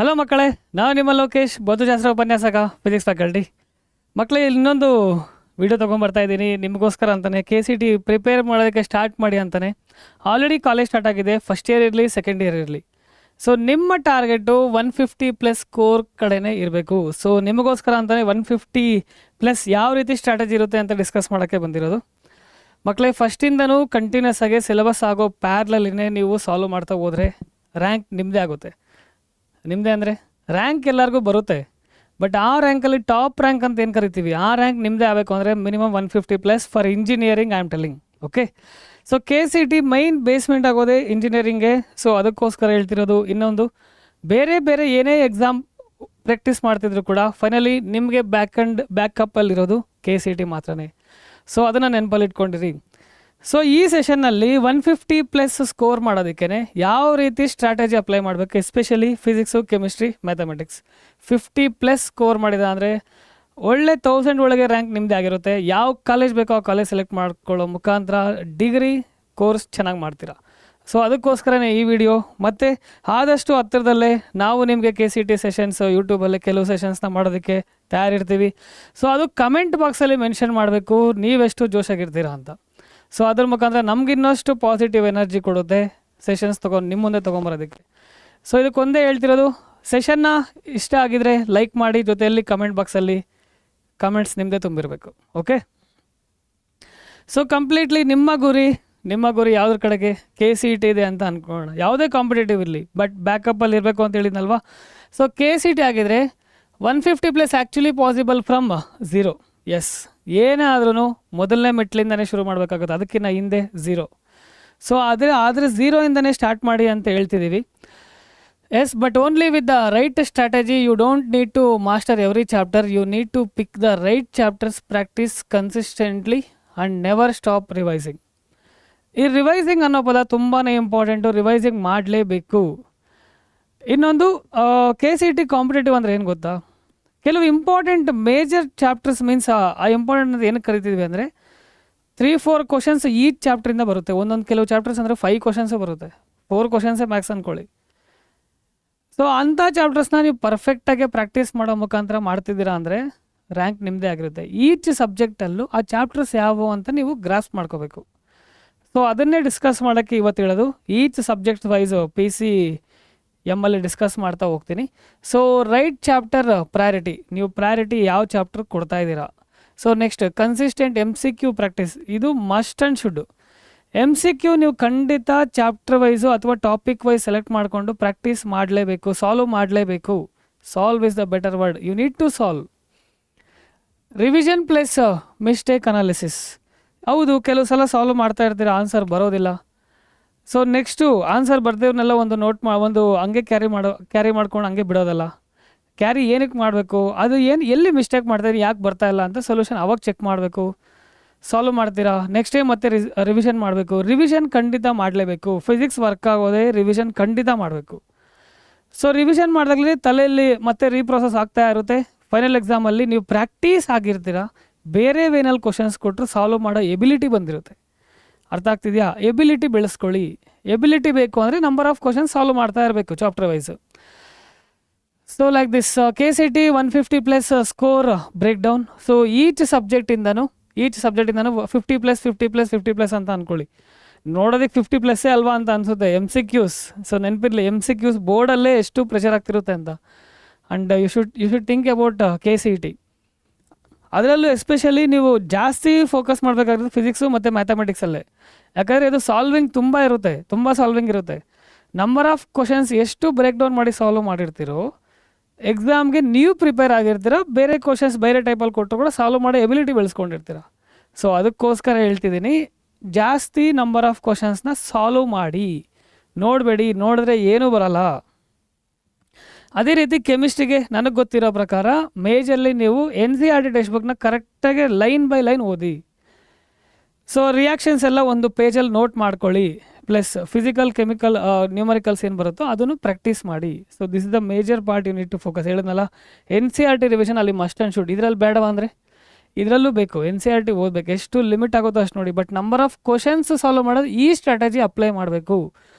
Hello ಮಕ್ಕಳೇ, ನಾನು ನಿಮ್ಮ ಲೋಕೇಶ್, ಭೌತಶಾಸ್ತ್ರ ಉಪನ್ಯಾಸಕ, ಫಿಸಿಕ್ಸ್ ಫ್ಯಾಕಲ್ಟಿ. ಮಕ್ಕಳೇ, ಇನ್ನೊಂದು ವಿಡಿಯೋ ತೊಗೊಂಬರ್ತಾ ಇದ್ದೀನಿ ನಿಮಗೋಸ್ಕರ ಅಂತಲೇ. KCT ಪ್ರಿಪೇರ್ ಮಾಡೋದಕ್ಕೆ ಸ್ಟಾರ್ಟ್ ಮಾಡಿ ಅಂತಲೇ. ಆಲ್ರೆಡಿ ಕಾಲೇಜ್ ಸ್ಟಾರ್ಟ್ ಆಗಿದೆ, ಫಸ್ಟ್ ಇಯರ್ ಇರಲಿ ಸೆಕೆಂಡ್ ಇಯರ್ ಇರಲಿ. ಸೊ ನಿಮ್ಮ ಟಾರ್ಗೆಟು 150+ ಸ್ಕೋರ್ ಕಡೆನೇ ಇರಬೇಕು. ಸೊ ನಿಮಗೋಸ್ಕರ ಅಂತಲೇ 150+ ಯಾವ ರೀತಿ ಸ್ಟ್ರಾಟಜಿ ಇರುತ್ತೆ ಅಂತ ಡಿಸ್ಕಸ್ ಮಾಡೋಕ್ಕೆ ಬಂದಿರೋದು. ಮಕ್ಕಳೇ, ಫಸ್ಟಿಂದನೂ ಕಂಟಿನ್ಯೂಸ್ ಆಗಿ ಸಿಲೆಬಸ್ ಆಗೋ ಪ್ಯಾರ್ಲಲ್ಲಿನೇ ನೀವು ಸಾಲ್ವ್ ಮಾಡ್ತಾ ಹೋದರೆ ರ್ಯಾಂಕ್ ನಿಮ್ಮದೇ ಆಗುತ್ತೆ. ನಿಮ್ಮದೇ ಅಂದರೆ ರ್ಯಾಂಕ್ ಎಲ್ಲರಿಗೂ ಬರುತ್ತೆ, ಬಟ್ ಆ ರ್ಯಾಂಕಲ್ಲಿ ಟಾಪ್ ರ್ಯಾಂಕ್ ಅಂತ ಏನು ಕರಿತೀವಿ, ಆ ರ್ಯಾಂಕ್ ನಿಮ್ಮದೇ ಆಗಬೇಕು ಅಂದರೆ minimum 150+ for engineering I am telling. Okay, so KCT main basement ಆಗೋದೇ ಇಂಜಿನಿಯರಿಂಗ್ಗೆ. ಸೊ ಅದಕ್ಕೋಸ್ಕರ ಹೇಳ್ತಿರೋದು. ಇನ್ನೊಂದು, ಬೇರೆ ಬೇರೆ ಏನೇ ಎಕ್ಸಾಮ್ ಪ್ರಾಕ್ಟೀಸ್ ಮಾಡ್ತಿದ್ರು ಕೂಡ ಫೈನಲಿ ನಿಮಗೆ ಬ್ಯಾಕಪ್ಪಲ್ಲಿರೋದು KCT ಮಾತ್ರನೇ. ಸೊ ಅದನ್ನು ನೆನಪಲ್ಲಿ ಇಟ್ಕೊಂಡಿರಿ. ಸೊ ಈ ಸೆಷನ್ನಲ್ಲಿ 150+ ಸ್ಕೋರ್ ಮಾಡೋದಕ್ಕೆ ಯಾವ ರೀತಿ ಸ್ಟ್ರಾಟಜಿ ಅಪ್ಲೈ ಮಾಡಬೇಕು, especially physics, chemistry, mathematics 50+ score ಮಾಡಿದ ಅಂದರೆ ಒಳ್ಳೆ 1000 ಒಳಗೆ ರ್ಯಾಂಕ್ ನಿಮ್ಮದೇ ಆಗಿರುತ್ತೆ. ಯಾವ ಕಾಲೇಜ್ ಬೇಕೋ ಆ ಕಾಲೇಜ್ ಸೆಲೆಕ್ಟ್ ಮಾಡ್ಕೊಳ್ಳೋ ಮುಖಾಂತರ ಡಿಗ್ರಿ ಕೋರ್ಸ್ ಚೆನ್ನಾಗಿ ಮಾಡ್ತೀರಾ. ಸೊ ಅದಕ್ಕೋಸ್ಕರನೇ ಈ ವಿಡಿಯೋ. ಮತ್ತು ಆದಷ್ಟು ಹತ್ತಿರದಲ್ಲೇ ನಾವು ನಿಮಗೆ KCT ಸೆಷನ್ಸ್ ಯೂಟ್ಯೂಬಲ್ಲಿ ಕೆಲವು ಸೆಷನ್ಸ್ನ ಮಾಡೋದಕ್ಕೆ ತಯಾರಿರ್ತೀವಿ. ಸೊ ಅದು ಕಮೆಂಟ್ ಬಾಕ್ಸಲ್ಲಿ ಮೆನ್ಷನ್ ಮಾಡಬೇಕು ನೀವೆಷ್ಟು ಜೋಶಾಗಿರ್ತೀರಾ ಅಂತ. ಸೊ ಅದ್ರ ಮುಖಾಂತರ ನಮ್ಗೆ ಇನ್ನಷ್ಟು ಪಾಸಿಟಿವ್ ಎನರ್ಜಿ ಕೊಡುತ್ತೆ ಸೆಷನ್ಸ್ ನಿಮ್ಮ ಮುಂದೆ ತೊಗೊಂಬರೋದಕ್ಕೆ. ಸೊ ಇದಕ್ಕೊಂದೇ ಹೇಳ್ತಿರೋದು, ಸೆಷನ್ನ ಇಷ್ಟ ಆಗಿದರೆ ಲೈಕ್ ಮಾಡಿ, ಜೊತೆಯಲ್ಲಿ ಕಮೆಂಟ್ ಬಾಕ್ಸಲ್ಲಿ ಕಮೆಂಟ್ಸ್ ನಿಮ್ಮದೇ ತುಂಬಿರಬೇಕು. ಓಕೆ, ಸೊ ಕಂಪ್ಲೀಟ್ಲಿ ನಿಮ್ಮ ಗುರಿ ಯಾವುದ್ರ ಕಡೆಗೆ KCT ಇದೆ ಅಂತ ಅಂದ್ಕೊಳ್ಳೋಣ. ಯಾವುದೇ ಕಾಂಪಿಟೇಟಿವ್ ಇರಲಿ, ಬಟ್ ಬ್ಯಾಕಪ್ಪಲ್ಲಿ ಇರಬೇಕು ಅಂತ ಹೇಳಿದ್ನಲ್ವಾ. ಸೊ KCT ಆಗಿದರೆ 150+ ಆ್ಯಕ್ಚುಲಿ ಪಾಸಿಬಲ್ ಫ್ರಮ್ 0. ಎಸ್, ಏನೇ ಆದ್ರೂ ಮೊದಲನೇ ಮೆಟ್ಲಿಂದನೇ ಶುರು ಮಾಡಬೇಕಾಗುತ್ತೆ, ಅದಕ್ಕಿಂತ ಹಿಂದೆ 0. ಸೊ ಆದರೆ 0ಇಂದನೇ ಸ್ಟಾರ್ಟ್ ಮಾಡಿ ಅಂತ ಹೇಳ್ತಿದ್ದೀವಿ. Yes, but only with the right strategy. You don't need to master every chapter, you need to pick the right chapters, practice consistently and never stop revising. ಈ ರಿವೈಸಿಂಗ್ ಅನ್ನೋ ಪದ ತುಂಬಾ ಇಂಪಾರ್ಟೆಂಟು, ರಿವೈಸಿಂಗ್ ಮಾಡಲೇಬೇಕು. ಇನ್ನೊಂದು, KCT competitive ಅಂದರೆ ಏನು ಗೊತ್ತಾ, ಕೆಲವು ಇಂಪಾರ್ಟೆಂಟ್ ಮೇಜರ್ ಚಾಪ್ಟರ್ಸ್ ಮೀನ್ಸ್ ಆ ಇಂಪಾರ್ಟೆಂಟ್ ಅಂತ ಏನಕ್ಕೆ ಕರಿತಿದ್ವಿ ಅಂದರೆ 3-4 ಕ್ವಶನ್ಸ್ ಈಚ್ ಚಾಪ್ಟ್ರಿಂದ ಬರುತ್ತೆ. ಒಂದೊಂದು ಕೆಲವು ಚಾಪ್ಟರ್ಸ್ ಅಂದರೆ 5 ಕ್ವಶನ್ಸೇ ಬರುತ್ತೆ, 4 ಕ್ವಶನ್ಸೇ ಮ್ಯಾಕ್ಸ್ ಅಂದ್ಕೊಳ್ಳಿ. ಸೊ ಅಂಥ ಚಾಪ್ಟರ್ಸ್ನ ನೀವು ಪರ್ಫೆಕ್ಟಾಗಿ ಪ್ರಾಕ್ಟೀಸ್ ಮಾಡೋ ಮುಖಾಂತರ ಮಾಡ್ತಿದ್ದೀರಾ ಅಂದರೆ ರ್ಯಾಂಕ್ ನಿಮ್ಮದೇ ಆಗಿರುತ್ತೆ. ಈಚ್ ಸಬ್ಜೆಕ್ಟಲ್ಲೂ ಆ ಚಾಪ್ಟರ್ಸ್ ಯಾವುವು ಅಂತ ನೀವು ಗ್ರಾಸ್ಪ್ ಮಾಡ್ಕೋಬೇಕು. ಸೊ ಅದನ್ನೇ ಡಿಸ್ಕಸ್ ಮಾಡೋಕ್ಕೆ ಇವತ್ತು ಹೇಳೋದು. ಈಚ್ ಸಬ್ಜೆಕ್ಟ್ ವೈಸ್ PCMಲ್ಲಿ ಡಿಸ್ಕಸ್ ಮಾಡ್ತಾ ಹೋಗ್ತೀನಿ. ಸೊ ರೈಟ್ ಚಾಪ್ಟರ್ ಪ್ರಯಾರಿಟಿ, ನೀವು ಪ್ರಯಾರಿಟಿ ಯಾವ ಚಾಪ್ಟರ್ ಕೊಡ್ತಾ ಇದ್ದೀರಾ. So next, consistent MCQ practice, ಇದು ಮಸ್ಟ್ ಆ್ಯಂಡ್ ಶುಡ್. MCQ ನೀವು ಖಂಡಿತ ಚಾಪ್ಟರ್ ವೈಸು ಅಥವಾ ಟಾಪಿಕ್ ವೈಸ್ ಸೆಲೆಕ್ಟ್ ಮಾಡಿಕೊಂಡು ಪ್ರಾಕ್ಟೀಸ್ ಮಾಡಲೇಬೇಕು, ಸಾಲ್ವ್ ಮಾಡಲೇಬೇಕು. Solve is the better word, you need to solve. Revision plus mistake analysis. ಹೌದು, ಕೆಲವು ಸಲ ಸಾಲ್ವ್ ಮಾಡ್ತಾ ಇರ್ತೀರ, ಆನ್ಸರ್ ಬರೋದಿಲ್ಲ. ಸೊ ನೆಕ್ಸ್ಟು, ಆನ್ಸರ್ ಬರ್ದೇವ್ರನ್ನೆಲ್ಲ ಒಂದು ಹಂಗೆ ಕ್ಯಾರಿ ಮಾಡ್ಕೊಂಡು ಹಂಗೆ ಬಿಡೋದಲ್ಲ. ಕ್ಯಾರಿ ಏನಕ್ಕೆ ಮಾಡಬೇಕು, ಅದು ಎಲ್ಲಿ ಮಿಸ್ಟೇಕ್ ಮಾಡ್ತಾಯಿರಿ, ಯಾಕೆ ಬರ್ತಾ ಇಲ್ಲ ಅಂತ ಸೊಲ್ಯೂಷನ್ ಅವಾಗ ಚೆಕ್ ಮಾಡಬೇಕು. ಸಾಲ್ವ್ ಮಾಡ್ತೀರಾ, ನೆಕ್ಸ್ಟ್ ಟೈಮ್ ಮತ್ತೆ ರಿವಿಷನ್ ಮಾಡಬೇಕು. ರಿವಿಷನ್ ಖಂಡಿತ ಮಾಡಲೇಬೇಕು. ಫಿಸಿಕ್ಸ್ ವರ್ಕ್ ಆಗೋದೇ ರಿವಿಷನ್ ಖಂಡಿತ ಮಾಡಬೇಕು. ಸೊ ರಿವಿಷನ್ ಮಾಡಿದಾಗಲೇ ತಲೆಯಲ್ಲಿ ಮತ್ತೆ ರೀಪ್ರೊಸೆಸ್ ಆಗ್ತಾ ಇರುತ್ತೆ. ಫೈನಲ್ ಎಕ್ಸಾಮಲ್ಲಿ ನೀವು ಪ್ರಾಕ್ಟೀಸ್ ಆಗಿರ್ತೀರ, ಬೇರೆ ವೇನಲ್ಲಿ ಕ್ವಶನ್ಸ್ ಕೊಟ್ಟರು ಸಾಲ್ವ್ ಮಾಡೋ ಎಬಿಲಿಟಿ ಬಂದಿರುತ್ತೆ. ಅರ್ಥ ಆಗ್ತಿದೆಯಾ? ಎಬಿಲಿಟಿ ಬೆಳೆಸ್ಕೊಳ್ಳಿ. ಎಬಿಲಿಟಿ ಬೇಕು ಅಂದರೆ ನಂಬರ್ ಆಫ್ ಕ್ವಶನ್ಸ್ ಸಾಲ್ವ್ ಮಾಡ್ತಾ ಇರಬೇಕು chapter wise. So like this KCT 150+ score break down. So each ಸಬ್ಜೆಕ್ಟಿಂದನೂ 50+ ಅಂತ ಅಂದ್ಕೊಳ್ಳಿ. ನೋಡೋದಕ್ಕೆ 50+ ಅಲ್ವಾ ಅಂತ ಅನಿಸುತ್ತೆ. MCQs, ಸೊ ನೆನಪಿರಲಿ, MCQs ಬೋರ್ಡಲ್ಲೇ ಎಷ್ಟು ಪ್ರೆಷರ್ ಆಗ್ತಿರುತ್ತೆ ಅಂತ. And you should think about KCT. ಅದರಲ್ಲೂ ಎಸ್ಪೆಷಲಿ ನೀವು ಜಾಸ್ತಿ ಫೋಕಸ್ ಮಾಡಬೇಕಾಗಿರೋದು ಫಿಸಿಕ್ಸು ಮತ್ತು ಮ್ಯಾಥಮೆಟಿಕ್ಸಲ್ಲೇ. ಯಾಕಂದರೆ ಇದು ತುಂಬ ಸಾಲ್ವಿಂಗ್ ಇರುತ್ತೆ. ನಂಬರ್ ಆಫ್ ಕ್ವಶನ್ಸ್ ಎಷ್ಟು ಬ್ರೇಕ್ ಡೌನ್ ಮಾಡಿ ಸಾಲ್ವ್ ಮಾಡಿರ್ತೀರೋ, ಎಕ್ಸಾಮ್ಗೆ ನೀವು ಪ್ರಿಪೇರ್ ಆಗಿರ್ತೀರ, ಬೇರೆ ಕ್ವಶನ್ಸ್ ಬೇರೆ ಟೈಪಲ್ಲಿ ಕೊಟ್ಟರು ಕೂಡ ಸಾಲ್ವ್ ಮಾಡೋ ಎಬಿಲಿಟಿ ಬೆಳೆಸ್ಕೊಂಡಿರ್ತೀರ. ಸೊ ಅದಕ್ಕೋಸ್ಕರ ಹೇಳ್ತಿದ್ದೀನಿ, ಜಾಸ್ತಿ ನಂಬರ್ ಆಫ್ ಕ್ವಶನ್ಸ್ನ ಸಾಲ್ವ್ ಮಾಡಿ, ನೋಡಬೇಡಿ, ನೋಡಿದ್ರೆ ಏನೂ ಬರಲ್ಲ. ಅದೇ ರೀತಿ ಕೆಮಿಸ್ಟ್ರಿಗೆ ನನಗೆ ಗೊತ್ತಿರೋ ಪ್ರಕಾರ ಮೇಜರ್ಲಿ ನೀವು NCERT ಟೆಕ್ಸ್ಟ್ ಬುಕ್ನ ಕರೆಕ್ಟಾಗಿ ಲೈನ್ ಬೈ ಲೈನ್ ಓದಿ. ಸೊ ರಿಯಾಕ್ಷನ್ಸ್ ಎಲ್ಲ ಒಂದು ಪೇಜಲ್ಲಿ ನೋಟ್ ಮಾಡ್ಕೊಳ್ಳಿ. ಪ್ಲಸ್ ಫಿಸಿಕಲ್, ಕೆಮಿಕಲ್, ನ್ಯೂಮರಿಕಲ್ಸ್ ಏನು ಬರುತ್ತೋ ಅದನ್ನು ಪ್ರಾಕ್ಟೀಸ್ ಮಾಡಿ. So this is the major part you need to focus. ಹೇಳಿದ್ನಲ್ಲ, NCERT ರಿವಿಷನ್ ಅಲ್ಲಿ ಮಸ್ಟ್ ಆ್ಯಂಡ್ ಶುಡ್. ಇದರಲ್ಲಿ ಬೇಡವಾ ಅಂದರೆ ಇದರಲ್ಲೂ ಬೇಕು, NCERT ಓದಬೇಕು, ಎಷ್ಟು ಲಿಮಿಟ್ ಆಗುತ್ತೋ ಅಷ್ಟು ನೋಡಿ. But number of questions solve ಮಾಡೋದು ಈ ಸ್ಟ್ರಾಟಜಿ ಅಪ್ಲೈ ಮಾಡಬೇಕು.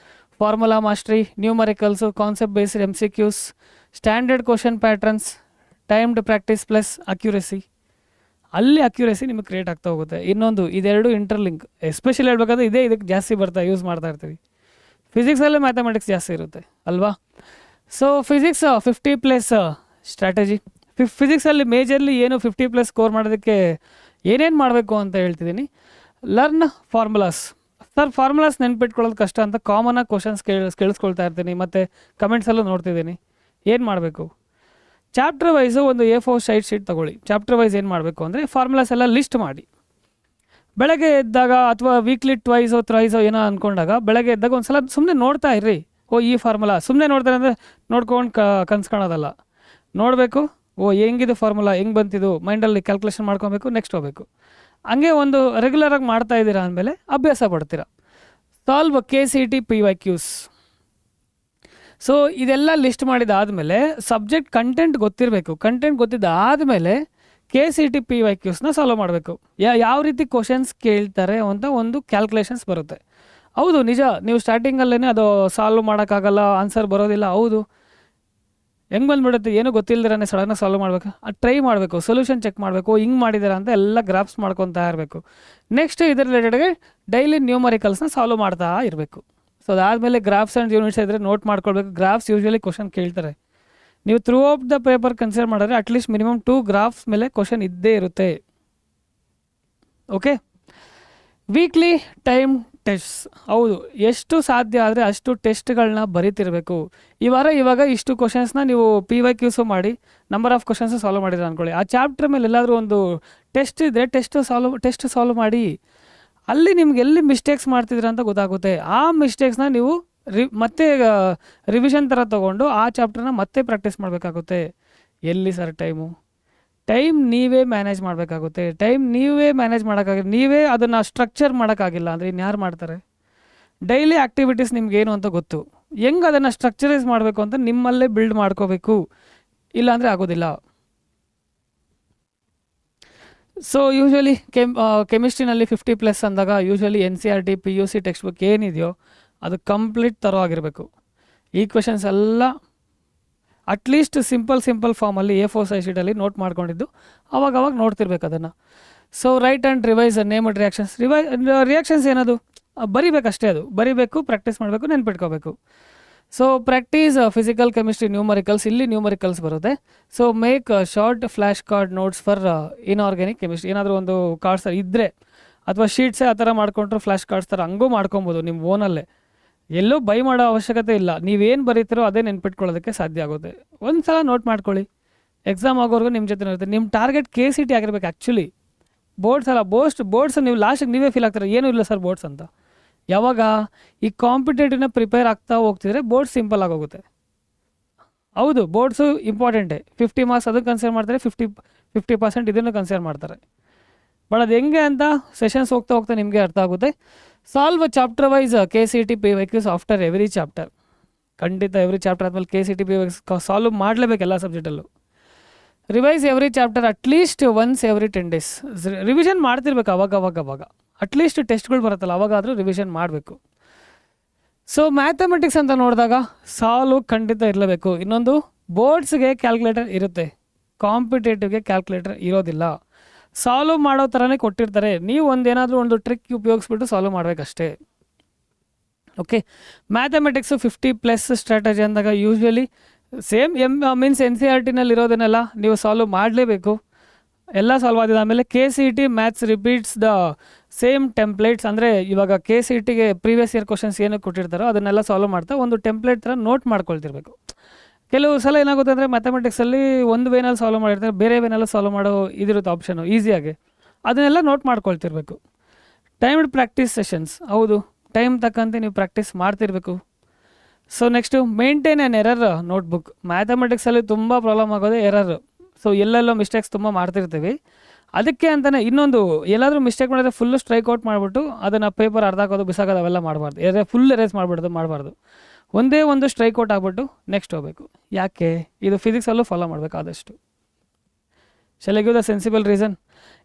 Formula mastery, numericals, concept based MCQs, standard question patterns, timed practice plus accuracy. ಅಲ್ಲಿ ಅಕ್ಯುರಸಿ ನಿಮಗೆ ಕ್ರಿಯೇಟ್ ಆಗ್ತಾ ಹೋಗುತ್ತೆ. ಇನ್ನೊಂದು ಇದೆರಡು ಇಂಟರ್ಲಿಂಕ್, ಎಸ್ಪೆಷಲಿ ಹೇಳ್ಬೇಕಾದ್ರೆ ಇದಕ್ಕೆ ಜಾಸ್ತಿ ಯೂಸ್ ಮಾಡ್ತಾ ಇರ್ತೀವಿ. ಫಿಸಿಕ್ಸಲ್ಲೂ ಮ್ಯಾಥಮೆಟಿಕ್ಸ್ ಜಾಸ್ತಿ ಇರುತ್ತೆ ಅಲ್ವಾ. So physics 50+ strategy. ಫಿಸಿಕ್ಸಲ್ಲಿ ಮೇಜರ್ಲಿ ಏನು 50+ ಸ್ಕೋರ್ ಮಾಡೋದಕ್ಕೆ ಏನೇನು ಮಾಡಬೇಕು ಅಂತ ಹೇಳ್ತಿದ್ದೀನಿ. Learn formulas. ಸರ್ ಫಾರ್ಮುಲಾಸ್ ನೆನ್ಪಿಟ್ಕೊಳ್ಳೋದು ಕಷ್ಟ ಅಂತ ಕಾಮನಾಗಿ ಕ್ವಶನ್ಸ್ ಕೇಳಿಸ್ಕೊಳ್ತಾ ಇರ್ತೀನಿ, ಮತ್ತು ಕಮೆಂಟ್ಸಲ್ಲೂ ನೋಡ್ತಿದ್ದೀನಿ. ಏನು ಮಾಡಬೇಕು? ಚಾಪ್ಟರ್ ವೈಸು ಒಂದು A4 ಶೀಟ್ ತೊಗೊಳ್ಳಿ. ಚಾಪ್ಟರ್ ವೈಸ್ ಏನು ಮಾಡಬೇಕು ಅಂದರೆ ಫಾರ್ಮುಲಾಸ್ ಎಲ್ಲ ಲಿಸ್ಟ್ ಮಾಡಿ. ಬೆಳಗ್ಗೆ ಎದ್ದಾಗ ಅಥವಾ ವೀಕ್ಲಿ ಟ್ವೈಸೋ ಥ್ರೈಸೋ ಏನೋ ಅಂದ್ಕೊಂಡಾಗ ಬೆಳಗ್ಗೆ ಎದ್ದಾಗ ಒಂದು ಸಲ ಸುಮ್ಮನೆ ನೋಡ್ತಾ ಇರ್ರಿ. ಈ ಫಾರ್ಮುಲಾ ಸುಮ್ಮನೆ ನೋಡ್ತಾರೆ ಅಂದರೆ ನೋಡ್ಕೊಂಡು ಕನ್ಸ್ಕೊಳೋದಲ್ಲ, ನೋಡಬೇಕು. ಹೆಂಗಿದು ಫಾರ್ಮುಲಾ, ಹೆಂಗೆ ಬಂತಿದ್ದು, ಮೈಂಡಲ್ಲಿ ಕ್ಯಾಲ್ಕುಲೇಷನ್ ಮಾಡ್ಕೊಬೇಕು, ನೆಕ್ಸ್ಟ್ ಹೋಗಬೇಕು. ಹಂಗೆ ಒಂದು ರೆಗ್ಯುಲರಾಗಿ ಮಾಡ್ತಾ ಇದ್ದೀರಾ ಅಂದಮೇಲೆ ಅಭ್ಯಾಸ ಪಡ್ತೀರಾ. Solve KCET PYQs. ಸೊ ಇದೆಲ್ಲ ಲಿಸ್ಟ್ ಮಾಡಿದಾದಮೇಲೆ ಸಬ್ಜೆಕ್ಟ್ ಕಂಟೆಂಟ್ ಗೊತ್ತಿರಬೇಕು. ಕಂಟೆಂಟ್ ಗೊತ್ತಿದ್ದಾದಮೇಲೆ KCET PYQsನ ಸಾಲ್ವ್ ಮಾಡಬೇಕು. ಯಾವ ರೀತಿ ಕ್ವಶನ್ಸ್ ಕೇಳ್ತಾರೆ ಅಂತ ಒಂದು ಕ್ಯಾಲ್ಕುಲೇಷನ್ಸ್ ಬರುತ್ತೆ. ಹೌದು, ನಿಜ, ನೀವು ಸ್ಟಾರ್ಟಿಂಗಲ್ಲೇ ಅದು ಸಾಲ್ವ್ ಮಾಡೋಕ್ಕಾಗಲ್ಲ, ಆನ್ಸರ್ ಬರೋದಿಲ್ಲ. ಹೌದು, ಹೆಂಗೆ ಬಂದುಬಿಡುತ್ತೆ, ಏನೂ ಗೊತ್ತಿಲ್ಲದಿರೇ ಸಡನ್ನಾಗಿ ಸಾಲ್ವ್ ಮಾಡಬೇಕು. ಅದು ಟ್ರೈ ಮಾಡಬೇಕು, ಸೊಲ್ಯೂಷನ್ ಚೆಕ್ ಮಾಡಬೇಕು, ಹಿಂಗೆ ಮಾಡಿದಾರೆ ಅಂತ ಎಲ್ಲ ಗ್ರಾಫ್ಸ್ ಮಾಡ್ಕೊತಾ ಇರಬೇಕು. ನೆಕ್ಸ್ಟ್ ಇದರ ರಿಲೇಟೆಡ್ಗೆ ಡೈಲಿ ನ್ಯೂಮರಿಕಲ್ಸ್ನ ಸಾಲ್ವ್ ಮಾಡ್ತಾ ಇರಬೇಕು. ಸೊ ಅದಾದಮೇಲೆ ಗ್ರಾಫ್ಸ್ ಆ್ಯಂಡ್ ಯೂನಿಟ್ಸ್ ಇದ್ದರೆ ನೋಟ್ ಮಾಡ್ಕೊಳ್ಬೇಕು. ಗ್ರಾಫ್ಸ್ ಯೂಶ್ವಲಿ ಕ್ವಶನ್ ಕೇಳ್ತಾರೆ. ನೀವು through out the paper consider ಮಾಡಿದ್ರೆ ಅಟ್ಲೀಸ್ಟ್ ಮಿನಿಮಮ್ 2 ಗ್ರಾಫ್ಸ್ ಮೇಲೆ ಕ್ವಶನ್ ಇದ್ದೇ ಇರುತ್ತೆ. ಓಕೆ. Weekly time tests. ಹೌದು, ಎಷ್ಟು ಸಾಧ್ಯ ಆದರೆ ಅಷ್ಟು ಟೆಸ್ಟ್ಗಳನ್ನ ಬರೀತಿರಬೇಕು. ಇವಾಗ ಇಷ್ಟು ಕ್ವಶನ್ಸ್ನ ನೀವು PYQs ಮಾಡಿ ನಂಬರ್ ಆಫ್ ಕ್ವಶನ್ಸ್ ಸಾಲ್ವ್ ಮಾಡಿದ್ರೆ ಅಂದ್ಕೊಳ್ಳಿ. ಆ ಚಾಪ್ಟರ್ ಮೇಲೆ ಎಲ್ಲಾದರೂ ಒಂದು ಟೆಸ್ಟ್ ಇದ್ದರೆ ಟೆಸ್ಟ್ ಸಾಲ್ವ್ ಮಾಡಿ. ಅಲ್ಲಿ ನಿಮ್ಗೆ ಎಲ್ಲಿ ಮಿಸ್ಟೇಕ್ಸ್ ಮಾಡ್ತಿದ್ರ ಅಂತ ಗೊತ್ತಾಗುತ್ತೆ. ಆ ಮಿಸ್ಟೇಕ್ಸ್ನ ನೀವು ಮತ್ತೆ ರಿವಿಷನ್ ಥರ ತೊಗೊಂಡು ಆ ಚಾಪ್ಟರ್ನ ಮತ್ತೆ ಪ್ರಾಕ್ಟೀಸ್ ಮಾಡಬೇಕಾಗುತ್ತೆ. ಎಲ್ಲಿ ಸರ್ ಟೈಮ್ ನೀವೇ ಮ್ಯಾನೇಜ್ ಮಾಡಬೇಕಾಗುತ್ತೆ. ಟೈಮ್ ನೀವೇ ಮ್ಯಾನೇಜ್ ಮಾಡೋಕ್ಕಾಗಿಲ್ಲ, ನೀವೇ ಅದನ್ನು ಸ್ಟ್ರಕ್ಚರ್ ಮಾಡೋಕ್ಕಾಗಿಲ್ಲ ಅಂದರೆ ಇನ್ಯಾರು ಮಾಡ್ತಾರೆ? ಡೈಲಿ ಆ್ಯಕ್ಟಿವಿಟೀಸ್ ನಿಮ್ಗೇನು ಅಂತ ಗೊತ್ತು, ಹೆಂಗೆ ಅದನ್ನು ಸ್ಟ್ರಕ್ಚರೈಸ್ ಮಾಡಬೇಕು ಅಂತ ನಿಮ್ಮಲ್ಲೇ ಬಿಲ್ಡ್ ಮಾಡ್ಕೋಬೇಕು, ಇಲ್ಲಾಂದರೆ ಆಗೋದಿಲ್ಲ. ಸೊ ಯೂಶ್ವಲಿ ಕೆಮಿಸ್ಟ್ರಿನಲ್ಲಿ 50+ ಅಂದಾಗ usually NCERT PUC text book ಏನಿದೆಯೋ ಅದು ಕಂಪ್ಲೀಟ್ ಥರೋ ಆಗಿರಬೇಕು. ಈ ಕ್ವೆಶನ್ಸ್ ಎಲ್ಲ ಅಟ್ಲೀಸ್ಟ್ ಸಿಂಪಲ್ ಫಾರ್ಮಲ್ಲಿ A4 ಶೀಟಲ್ಲಿ ನೋಟ್ ಮಾಡ್ಕೊಂಡಿದ್ದು ಅವಾಗ ನೋಡ್ತಿರ್ಬೇಕು ಅದನ್ನು. So write and revise named reactions. Reactions ಏನದು ಬರಿಬೇಕಷ್ಟೇ, ಅದು ಬರಿಬೇಕು, ಪ್ರಾಕ್ಟೀಸ್ ಮಾಡಬೇಕು, ನೆನ್ಪಿಟ್ಕೋಬೇಕು. So practice physical chemistry numericals. ಇಲ್ಲಿ ನ್ಯೂಮರಿಕಲ್ಸ್ ಬರುತ್ತೆ. So make short flash card notes for inorganic chemistry. ಏನಾದರೂ ಒಂದು ಕಾರ್ಡ್ಸ್ ಇದ್ದರೆ ಅಥವಾ ಶೀಟ್ಸೇ ಆ ಥರ ಮಾಡ್ಕೊಂಡ್ರು ಫ್ಲ್ಯಾಶ್ ಕಾರ್ಡ್ಸ್ ಥರ ಹಂಗೂ ಮಾಡ್ಕೊಬೋದು ನಿಮ್ಮ ಓನಲ್ಲೇ. ಎಲ್ಲೂ ಬೈ ಮಾಡೋ ಅವಶ್ಯಕತೆ ಇಲ್ಲ. ನೀವೇನು ಬರೀತಿರೋ ಅದೇ ನೆನ್ಪಿಟ್ಕೊಳ್ಳೋದಕ್ಕೆ ಸಾಧ್ಯ ಆಗುತ್ತೆ. ಒಂದು ಸಲ ನೋಟ್ ಮಾಡ್ಕೊಳ್ಳಿ, ಎಕ್ಸಾಮ್ ಆಗೋರ್ಗು ನಿಮ್ಮ ಜೊತೆ ಇರುತ್ತೆ. ನಿಮ್ಮ ಟಾರ್ಗೆಟ್ KCET ಆಗಿರ್ಬೇಕು. ಆ್ಯಕ್ಚುಲಿ ಬೋರ್ಡ್ಸ್ ಅಲ್ಲ, ಬೋರ್ಡ್ಸ್ ನೀವು ಲಾಸ್ಟಿಗೆ ನೀವೇ ಫೀಲ್ ಆಗ್ತಾರೆ ಏನೂ ಇಲ್ಲ ಸರ್ ಬೋರ್ಡ್ಸ್ ಅಂತ. ಯಾವಾಗ ಈ ಕಾಂಪಿಟೇಟಿವ್ನ ಪ್ರಿಪೇರ್ ಆಗ್ತಾ ಹೋಗ್ತಿದ್ರೆ ಬೋರ್ಡ್ಸ್ ಸಿಂಪಲ್ ಆಗೋಗುತ್ತೆ. ಹೌದು, ಬೋರ್ಡ್ಸು ಇಂಪಾರ್ಟೆಂಟೇ. 50 ಮಾರ್ಕ್ಸ್ ಅದನ್ನು ಕನ್ಸಿಡರ್ ಮಾಡ್ತಾರೆ, 50% ಇದನ್ನು ಕನ್ಸಿಡರ್ ಮಾಡ್ತಾರೆ. ಬಟ್ ಅದು ಹೆಂಗೆ ಅಂತ ಸೆಷನ್ಸ್ ಹೋಗ್ತಾ ನಿಮಗೆ ಅರ್ಥ ಆಗುತ್ತೆ. Solve chapter wise KCET PYQs after every chapter. ಖಂಡಿತ ಎವ್ರಿ ಚಾಪ್ಟರ್ ಆದಮೇಲೆ KCET PYQs ಸಾಲ್ವ್ ಮಾಡಲೇಬೇಕು ಎಲ್ಲ ಸಬ್ಜೆಕ್ಟಲ್ಲೂ. Revise every chapter at least once every 10 days. Revision ಮಾಡ್ತಿರ್ಬೇಕು ಅವಾಗ. ಅಟ್ಲೀಸ್ಟ್ ಟೆಸ್ಟ್ಗಳು ಬರುತ್ತಲ್ಲ ಅವಾಗಾದರೂ ರಿವಿಷನ್ ಮಾಡಬೇಕು. ಸೊ ಮ್ಯಾಥಮೆಟಿಕ್ಸ್ ಅಂತ ನೋಡಿದಾಗ ಸಾಲ್ವ್ ಖಂಡಿತ ಇರಲೇಬೇಕು. ಇನ್ನೊಂದು, ಬೋರ್ಡ್ಸ್ಗೆ ಕ್ಯಾಲ್ಕುಲೇಟರ್ ಇರುತ್ತೆ, ಕಾಂಪಿಟೇಟಿವ್ಗೆ ಕ್ಯಾಲ್ಕುಲೇಟರ್ ಇರೋದಿಲ್ಲ. ಸಾಲ್ವ್ ಮಾಡೋ ಥರನೇ ಕೊಟ್ಟಿರ್ತಾರೆ, ನೀವು ಒಂದೇನಾದರೂ ಒಂದು ಟ್ರಿಕ್ ಉಪಯೋಗಿಸ್ಬಿಟ್ಟು ಸಾಲ್ವ್ ಮಾಡಬೇಕಷ್ಟೇ. ಓಕೆ. ಮ್ಯಾಥಮೆಟಿಕ್ಸು 50+ ಸ್ಟ್ರಾಟಜಿ ಅಂದಾಗ ಯೂಶ್ವಲಿ ಸೇಮ್ ಮೀನ್ಸ್ NCERTನಲ್ಲಿ ಇರೋದನ್ನೆಲ್ಲ ನೀವು ಸಾಲ್ವ್ ಮಾಡಲೇಬೇಕು. ಎಲ್ಲ ಸಾಲ್ವ್ ಆದಿದೆ. ಆಮೇಲೆ KCET maths repeats the same templates. ಅಂದರೆ ಇವಾಗ KCETಗೆ ಪ್ರೀವಿಯಸ್ ಇಯರ್ ಕ್ವಶನ್ಸ್ ಏನಕ್ಕೆ ಕೊಟ್ಟಿರ್ತಾರೋ ಅದನ್ನೆಲ್ಲ ಸಾಲ್ವ್ ಮಾಡ್ತಾ ಒಂದು ಟೆಂಪ್ಲೇಟ್ ಥರ ನೋಟ್ ಮಾಡ್ಕೊಳ್ತಿರ್ಬೇಕು. ಕೆಲವು ಸಲ ಏನಾಗುತ್ತೆ ಅಂದರೆ ಮ್ಯಾಥಮೆಟಿಕ್ಸಲ್ಲಿ ಒಂದು ವೇನಲ್ಲಿ ಸಾಲ್ವ್ ಮಾಡಿರ್ತಾರೆ, ಬೇರೆ ವೇನೆಲ್ಲ ಸಾಲ್ವ್ ಮಾಡೋ ಇದಿರುತ್ತೆ ಆಪ್ಷನು ಈಸಿಯಾಗಿ, ಅದನ್ನೆಲ್ಲ ನೋಟ್ ಮಾಡ್ಕೊಳ್ತಿರ್ಬೇಕು. Timed practice sessions. ಹೌದು, ಟೈಮ್ ತಕ್ಕಂತೆ ನೀವು ಪ್ರಾಕ್ಟೀಸ್ ಮಾಡ್ತಿರ್ಬೇಕು. So next maintain an error notebook. ಮ್ಯಾಥಮೆಟಿಕ್ಸಲ್ಲಿ ತುಂಬ ಪ್ರಾಬ್ಲಮ್ ಆಗೋದೇ ಎರರ್. ಸೊ ಎಲ್ಲೆಲ್ಲೋ ಮಿಸ್ಟೇಕ್ಸ್ ತುಂಬ ಮಾಡ್ತಿರ್ತೀವಿ. ಅದಕ್ಕೆ ಅಂತಲೇ ಇನ್ನೊಂದು, ಎಲ್ಲಾದರೂ ಮಿಸ್ಟೇಕ್ ಮಾಡಿದ್ರೆ ಫುಲ್ಲು ಸ್ಟ್ರೈಕ್ ಔಟ್ ಮಾಡಿಬಿಟ್ಟು ಅದನ್ನು ಪೇಪರ್ ಅರ್ಧಾಕೋದು ಬಿಸಾಕೋದು ಅವೆಲ್ಲ ಮಾಡಬಾರ್ದು. ಫುಲ್ ಎರೇಸ್ ಮಾಡಬಾರ್ದು. ಒಂದೇ ಒಂದು ಸ್ಟ್ರೈಕ್ ಔಟ್ ಆಗ್ಬಿಟ್ಟು ನೆಕ್ಸ್ಟ್ ಹೋಗಬೇಕು. ಯಾಕೆ? ಇದು ಫಿಸಿಕ್ಸಲ್ಲೂ ಫಾಲೋ ಮಾಡಬೇಕು ಆದಷ್ಟು. Shall I give the sensible reason.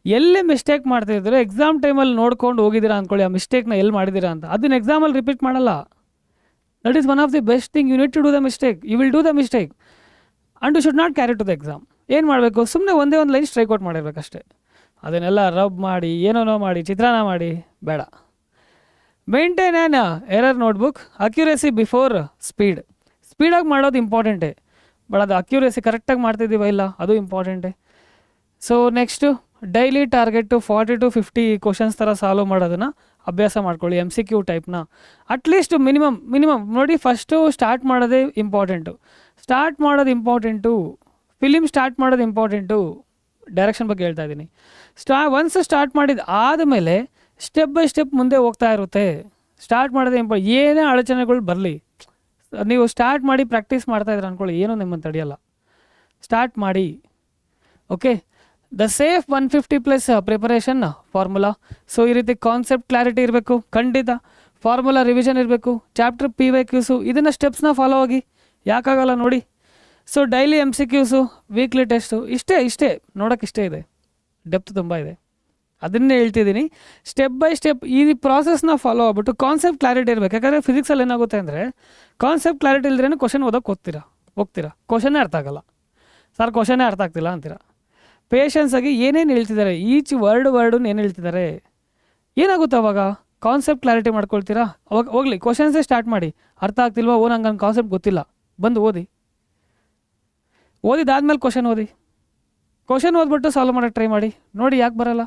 ಎಲ್ಲಿ ಮಿಸ್ಟೇಕ್ ಮಾಡ್ತಿದ್ರು ಎಕ್ಸಾಮ್ ಟೈಮಲ್ಲಿ ನೋಡ್ಕೊಂಡು ಹೋಗಿದ್ದೀರಾ ಅಂದ್ಕೊಳ್ಳಿ, ಆ ಮಿಸ್ಟೇಕ್ನ ಎಲ್ಲಿ ಮಾಡಿದ್ದೀರಾ ಅಂತ, ಅದನ್ನ ಎಕ್ಸಾಮಲ್ಲಿ ರಿಪೀಟ್ ಮಾಡಲ್ಲ. That is one of the best thing. You need to do the mistake, you will do the mistake. And you should not carry to the exam. ಏನು ಮಾಡಬೇಕು, ಸುಮ್ಮನೆ ಒಂದೇ ಒಂದು ಲೈನ್ ಸ್ಟ್ರೈಕ್ ಔಟ್ ಮಾಡಿರ್ಬೇಕಷ್ಟೆ. ಅದನ್ನೆಲ್ಲ ರಬ್ ಮಾಡಿ ಏನೋ ಮಾಡಿ ಚಿತ್ರಾನ್ನ ಮಾಡಿ ಬೇಡ. Maintain an error notebook, accuracy before speed. ಸ್ಪೀಡಾಗಿ ಮಾಡೋದು ಇಂಪಾರ್ಟೆಂಟೇ, ಬಟ್ ಅದು ಅಕ್ಯುರೇಸಿ ಕರೆಕ್ಟಾಗಿ ಮಾಡ್ತಿದ್ದೀವ ಇಲ್ಲ ಅದು ಇಂಪಾರ್ಟೆಂಟೇ. So next daily target 40 to 50 questions ಥರ ಸಾಲ್ವ್ ಮಾಡೋದನ್ನು ಅಭ್ಯಾಸ ಮಾಡ್ಕೊಳ್ಳಿ. MCQ ಟೈಪ್ನ ಅಟ್ಲೀಸ್ಟ್ ಮಿನಿಮಮ್ ನೋಡಿ. ಫಸ್ಟು ಸ್ಟಾರ್ಟ್ ಮಾಡೋದೇ ಇಂಪಾರ್ಟೆಂಟು. ಫಿಲಿಮ್ ಸ್ಟಾರ್ಟ್ ಮಾಡೋದು ಇಂಪಾರ್ಟೆಂಟು. ಡೈರೆಕ್ಷನ್ ಬಗ್ಗೆ ಹೇಳ್ತಾ ಇದ್ದೀನಿ. ಒನ್ಸ್ ಸ್ಟಾರ್ಟ್ ಮಾಡಿದ ಆದಮೇಲೆ ಸ್ಟೆಪ್ ಬೈ ಸ್ಟೆಪ್ ಮುಂದೆ ಹೋಗ್ತಾ ಇರುತ್ತೆ. ಸ್ಟಾರ್ಟ್ ಮಾಡೋದೇ ಏನೇ ಅಡಚಣೆಗಳು ಬರಲಿ, ನೀವು ಸ್ಟಾರ್ಟ್ ಮಾಡಿ ಪ್ರಾಕ್ಟೀಸ್ ಮಾಡ್ತಾಯಿದ್ರೆ ಅಂದ್ಕೊಳ್ಳಿ, ಏನೂ ನಿಮ್ಮನ್ನು ತಡೆಯಲ್ಲ. ಸ್ಟಾರ್ಟ್ ಮಾಡಿ. Okay, the safe 150+ preparation formula. So ಈ ರೀತಿ ಕಾನ್ಸೆಪ್ಟ್ ಕ್ಲಾರಿಟಿ ಇರಬೇಕು ಖಂಡಿತ, ಫಾರ್ಮುಲಾ ರಿವಿಷನ್ ಇರಬೇಕು, ಚಾಪ್ಟರ್ PYQs ಇದನ್ನು ಸ್ಟೆಪ್ಸ್ನ ಫಾಲೋ ಆಗಿ, ಯಾಕಾಗಲ್ಲ ನೋಡಿ. So daily MCQs, weekly test, ಇಷ್ಟೇ ನೋಡೋಕೆ ಇಷ್ಟೇ ಇದೆ, ಡೆಪ್ತ್ ತುಂಬ ಇದೆ. ಅದನ್ನೇ ಹೇಳ್ತಿದ್ದೀನಿ, ಸ್ಟೆಪ್ ಬೈ ಸ್ಟೆಪ್ ಈ ಪ್ರಾಸೆಸ್ನ ಫಾಲೋ ಆಗ್ಬಿಟ್ಟು ಕಾನ್ಸೆಪ್ಟ್ ಕ್ಲಾರಿಟಿ ಇರಬೇಕು. ಯಾಕಂದರೆ ಫಿಸಿಕ್ಸಲ್ಲಿ ಏನಾಗುತ್ತೆ ಅಂದರೆ ಕಾನ್ಸೆಪ್ಟ್ ಕ್ಲಾರಿಟಿ ಇಲ್ಲದ್ರೇನು ಕ್ವಶನ್ ಓದೋಕೆ ಹೋಗ್ತೀರಾ, ಕ್ವಶನ್ನೇ ಅರ್ಥ ಆಗಲ್ಲ. ಸರ್ ಕ್ವಶನ್ನೇ ಅರ್ಥ ಆಗ್ತಿಲ್ಲ ಅಂತೀರ. ಪೇಷನ್ಸಾಗಿ ಏನೇನು ಹೇಳ್ತಿದ್ದಾರೆ, ಈಚ್ ವರ್ಡನ್ನು ಏನು ಹೇಳ್ತಿದ್ದಾರೆ, ಏನಾಗುತ್ತೆ ಅವಾಗ ಕಾನ್ಸೆಪ್ಟ್ ಕ್ಲಾರಿಟಿ ಮಾಡ್ಕೊಳ್ತೀರಾ. ಅವಾಗ ಹೋಗಲಿ ಕ್ವಶನ್ಸೇ ಸ್ಟಾರ್ಟ್ ಮಾಡಿ. ಅರ್ಥ ಆಗ್ತಿಲ್ವಾ, ನಂಗೆ ನನ್ನ ಕಾನ್ಸೆಪ್ಟ್ ಗೊತ್ತಿಲ್ಲ, ಬಂದು ಓದಿದಾದ್ಮೇಲೆ ಕ್ವಶನ್ ಓದ್ಬಿಟ್ಟು ಸಾಲ್ವ್ ಮಾಡೋಕ್ಕೆ ಟ್ರೈ ಮಾಡಿ. ನೋಡಿ ಯಾಕೆ ಬರೋಲ್ಲ.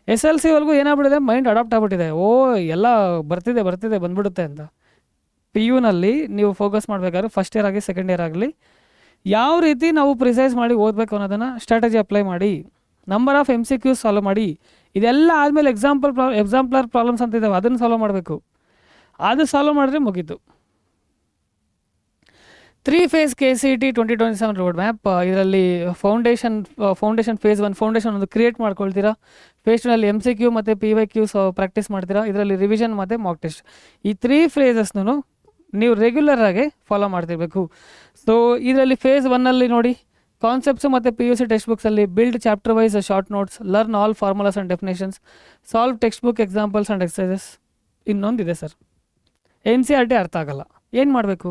SLCವರೆಗೂ ಏನಾಗ್ಬಿಟ್ಟಿದೆ, ಮೈಂಡ್ ಅಡಾಪ್ಟ್ ಆಗ್ಬಿಟ್ಟಿದೆ. ಎಲ್ಲ ಬರ್ತಿದೆ ಬಂದ್ಬಿಡುತ್ತೆ ಅಂತ. PUನಲ್ಲಿ ನೀವು ಫೋಕಸ್ ಮಾಡಬೇಕಾದ್ರೆ ಫಸ್ಟ್ ಇಯರ್ ಆಗಲಿ ಸೆಕೆಂಡ್ ಇಯರ್ ಆಗಲಿ ಯಾವ ರೀತಿ ನಾವು ಪ್ರಿಸೈಸ್ ಮಾಡಿ ಓದಬೇಕು ಅನ್ನೋದನ್ನು ಸ್ಟ್ರಾಟಜಿ ಅಪ್ಲೈ ಮಾಡಿ, ನಂಬರ್ ಆಫ್ MCQs ಸಾಲ್ವ್ ಮಾಡಿ. ಇದೆಲ್ಲ ಆದಮೇಲೆ ಎಕ್ಸಾಂಪ್ಲರ್ ಪ್ರಾಬ್ಲಮ್ಸ್ ಅಂತ ಇದ್ದಾವೆ, ಅದನ್ನು ಸಾಲ್ವ್ ಮಾಡಬೇಕು. ಅದು ಸಾಲ್ವ್ ಮಾಡಿದ್ರೆ ಮುಗೀತು. 3 phase KCET 2027 ರೋಡ್ ಮ್ಯಾಪ್. ಇದರಲ್ಲಿ ಫೌಂಡೇಶನ್ ಫೇಸ್ 1 ಫೌಂಡೇಶನ್ ಒಂದು ಕ್ರಿಯೇಟ್ ಮಾಡ್ಕೊಳ್ತೀರಾ. ಫೇಸ್ 2ನಲ್ಲಿ MCQ ಮತ್ತು PYQs ಪ್ರಾಕ್ಟೀಸ್ ಮಾಡ್ತೀರಾ. ಇದರಲ್ಲಿ ರಿವಿಷನ್ ಮತ್ತು ಮಾಕ್ ಟೆಸ್ಟ್. ಈ 3 phases ನೀವು ರೆಗ್ಯುಲರಾಗಿ ಫಾಲೋ ಮಾಡ್ತಿರ್ಬೇಕು. ಸೊ ಇದರಲ್ಲಿ ಫೇಸ್ 1ನಲ್ಲಿ ನೋಡಿ ಕಾನ್ಸೆಪ್ಟ್ಸು ಮತ್ತು PUC ಟೆಕ್ಸ್ಟ್ ಬುಕ್ಸಲ್ಲಿ build chapter wise short notes, learn all formulas and definitions, solve text book examples and exercises. ಇನ್ನೊಂದಿದೆ ಸರ್, NCERT ಅರ್ಥ ಆಗಲ್ಲ, ಏನು ಮಾಡಬೇಕು,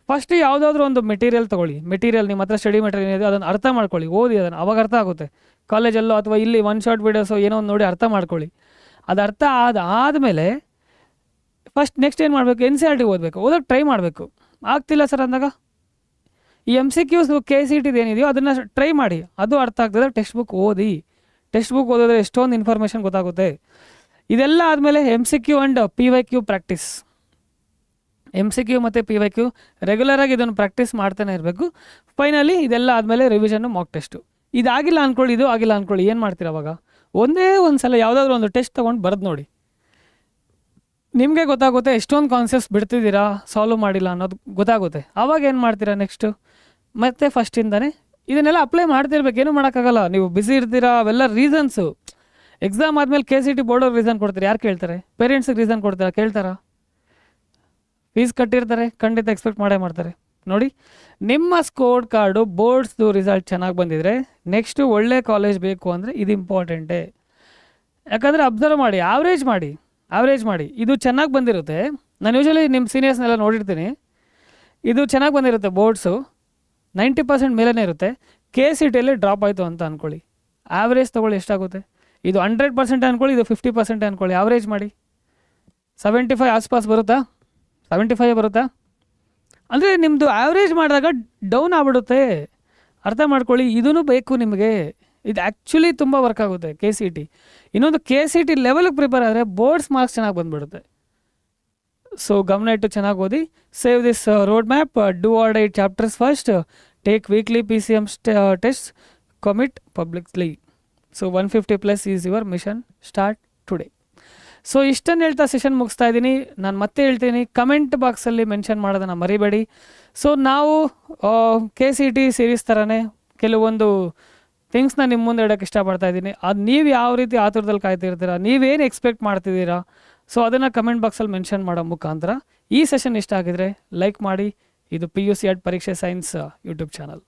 ಫಸ್ಟ್ ಯಾವುದಾದ್ರೂ ಒಂದು ಮೆಟೀರಿಯಲ್ ತೊಗೊಳ್ಳಿ. ನಿಮ್ಮ ಹತ್ರ ಸ್ಟಡಿ ಮೆಟೀರಿಯಲ್ ಏನಿದೆ ಅದನ್ನು ಅರ್ಥ ಮಾಡ್ಕೊಳ್ಳಿ, ಓದಿ ಅದನ್ನು, ಅವಾಗ ಅರ್ಥ ಆಗುತ್ತೆ. ಕಾಲೇಜಲ್ಲೋ ಅಥವಾ ಇಲ್ಲಿ 1 ಶಾರ್ಟ್ ವೀಡಿಯೋಸೋ ಏನೋ ಒಂದು ನೋಡಿ ಅರ್ಥ ಮಾಡ್ಕೊಳ್ಳಿ. ಅದು ಅರ್ಥ ಆದಮೇಲೆ ಫಸ್ಟ್ ನೆಕ್ಸ್ಟ್ ಏನು ಮಾಡಬೇಕು, NCERT ಓದೋಕ್ಕೆ ಟ್ರೈ ಮಾಡಬೇಕು. ಆಗ್ತಿಲ್ಲ ಸರ್ ಅಂದಾಗ ಈ MCQs KCET ಏನಿದೆಯೋ ಅದನ್ನು ಟ್ರೈ ಮಾಡಿ. ಅದು ಅರ್ಥ ಆಗ್ತದೆ, ಟೆಕ್ಸ್ಟ್ ಬುಕ್ ಓದಿದ್ರೆ ಎಷ್ಟೊಂದು ಇನ್ಫಾರ್ಮೇಷನ್ ಗೊತ್ತಾಗುತ್ತೆ. ಇದೆಲ್ಲ ಆದಮೇಲೆ MCQ and PYQ practice. MCQ ಮತ್ತು PYQ ರೆಗ್ಯುಲರಾಗಿ ಇದನ್ನು ಪ್ರಾಕ್ಟೀಸ್ ಮಾಡ್ತಾನೆ ಇರಬೇಕು. ಫೈನಲಿ ಇದೆಲ್ಲ ಆದಮೇಲೆ ರಿವಿಷನ್ನು ಮಾಕ್ ಟೆಸ್ಟು. ಇದು ಆಗಿಲ್ಲ ಅಂದ್ಕೊಳ್ಳಿ, ಏನು ಮಾಡ್ತೀರ ಅವಾಗ, ಒಂದೇ ಒಂದು ಸಲ ಯಾವುದಾದ್ರೂ ಒಂದು ಟೆಸ್ಟ್ ತೊಗೊಂಡು ಬರೆದು ನೋಡಿ, ನಿಮಗೆ ಗೊತ್ತಾಗುತ್ತೆ ಎಷ್ಟೊಂದು ಕಾನ್ಸೆಪ್ಟ್ಸ್ ಬಿಡ್ತಿದ್ದೀರಾ, ಸಾಲ್ವ್ ಮಾಡಿಲ್ಲ ಅನ್ನೋದು ಗೊತ್ತಾಗುತ್ತೆ. ಆವಾಗ ಏನು ಮಾಡ್ತೀರಾ ನೆಕ್ಸ್ಟು, ಮತ್ತೆ ಫಸ್ಟಿಂದನೇ ಇದನ್ನೆಲ್ಲ ಅಪ್ಲೈ ಮಾಡ್ತಿರ್ಬೇಕು. ಏನೂ ಮಾಡೋಕ್ಕಾಗಲ್ಲ, ನೀವು ಬ್ಯುಸಿ ಇರ್ತೀರಾ. ಅವೆಲ್ಲ ರೀಸನ್ಸು. ಎಕ್ಸಾಮ್ ಆದಮೇಲೆ KCET ಬೋರ್ಡವ್ರು ರೀಸನ್ ಕೊಡ್ತಾರೆ, ಯಾರು ಕೇಳ್ತಾರೆ? ಪೇರೆಂಟ್ಸಿಗೆ ರೀಸನ್ ಕೇಳ್ತಾರಾ? ಫೀಸ್ ಕಟ್ಟಿರ್ತಾರೆ, ಖಂಡಿತ ಎಕ್ಸ್ಪೆಕ್ಟ್ ಮಾಡ್ತಾರೆ. ನೋಡಿ, ನಿಮ್ಮ ಸ್ಕೋರ್ ಕಾರ್ಡು ಬೋರ್ಡ್ಸ್ದು ರಿಸಲ್ಟ್ ಚೆನ್ನಾಗಿ ಬಂದಿದ್ರೆ ನೆಕ್ಸ್ಟು ಒಳ್ಳೆ ಕಾಲೇಜ್ ಬೇಕು ಅಂದರೆ ಇದು ಇಂಪಾರ್ಟೆಂಟೇ. ಯಾಕಂದರೆ ಅಬ್ಸರ್ವ್ ಮಾಡಿ, ಆವ್ರೇಜ್ ಮಾಡಿ ಇದು ಚೆನ್ನಾಗಿ ಬಂದಿರುತ್ತೆ. ನಾನು ಯೂಶ್ವಲಿ ನಿಮ್ಮ ಸೀನಿಯರ್ಸ್ನೆಲ್ಲ ನೋಡಿರ್ತೀನಿ, ಇದು ಚೆನ್ನಾಗಿ ಬಂದಿರುತ್ತೆ. ಬೋರ್ಡ್ಸು 90% ಮೇಲೇ ಇರುತ್ತೆ. KCETಯಲ್ಲಿ ಡ್ರಾಪ್ ಆಯಿತು ಅಂತ ಅಂದ್ಕೊಳ್ಳಿ, ಆವ್ರೇಜ್ ತೊಗೊಳ್ಳಿ, ಎಷ್ಟಾಗುತ್ತೆ? ಇದು 100% ಅಂದ್ಕೊಳ್ಳಿ, ಇದು 50% ಅಂದ್ಕೊಳ್ಳಿ. ಆವ್ರೇಜ್ ಮಾಡಿ 75 ಆಸ್ಪಾಸ್ ಬರುತ್ತಾ? 75 ಬರುತ್ತಾ? ಅಂದರೆ ನಿಮ್ಮದು ಆವ್ರೇಜ್ ಮಾಡಿದಾಗ ಡೌನ್ ಆಗ್ಬಿಡುತ್ತೆ. ಅರ್ಥ ಮಾಡ್ಕೊಳ್ಳಿ, ಇದೂ ಬೇಕು ನಿಮಗೆ. ಇದು ಆ್ಯಕ್ಚುಲಿ ತುಂಬ ವರ್ಕ್ ಆಗುತ್ತೆ KCET. ಇನ್ನೊಂದು KCET ಲೆವೆಲ್ಗೆ ಪ್ರಿಪೇರ್ ಆದರೆ ಬೋರ್ಡ್ಸ್ ಮಾರ್ಕ್ಸ್ ಚೆನ್ನಾಗಿ ಬಂದುಬಿಡುತ್ತೆ. ಸೊ ಗಮನ ಇಟ್ಟು ಚೆನ್ನಾಗಿ ಓದಿ. Save this road map, do or die chapters first, take weekly PCM test, commit publicly. So 150+ is your mission. Start today. So ಇಷ್ಟನ್ನು ಹೇಳ್ತಾ ಸೆಷನ್ ಮುಗಿಸ್ತಾ ಇದ್ದೀನಿ. ನಾನು ಮತ್ತೆ ಹೇಳ್ತೀನಿ, ಕಮೆಂಟ್ ಬಾಕ್ಸಲ್ಲಿ ಮೆನ್ಷನ್ ಮಾಡೋದನ್ನು ಮರಿಬೇಡಿ. ಸೊ ನಾವು KCET ಸೀರೀಸ್ ಥರನೇ ಕೆಲವೊಂದು ಥಿಂಗ್ಸ್ನ ನಿಮ್ಮ ಮುಂದೆ ಇಡೋಕ್ಕೆ ಇಷ್ಟಪಡ್ತಾ ಇದ್ದೀನಿ. ಅದು ನೀವು ಯಾವ ರೀತಿ ಆತುರದಲ್ಲಿ ಕಾಯ್ತಿರ್ತೀರಾ, ನೀವೇನು ಎಕ್ಸ್ಪೆಕ್ಟ್ ಮಾಡ್ತಿದ್ದೀರಾ, ಸೊ ಅದನ್ನು ಕಮೆಂಟ್ ಬಾಕ್ಸಲ್ಲಿ ಮೆನ್ಷನ್ ಮಾಡೋ ಮುಖಾಂತರ ಈ ಸೆಷನ್ ಇಷ್ಟ ಆಗಿದ್ರೆ ಲೈಕ್ ಮಾಡಿ. ಇದು PUC ಪರೀಕ್ಷೆ ಸೈನ್ಸ್ ಯೂಟ್ಯೂಬ್ ಚಾನಲ್.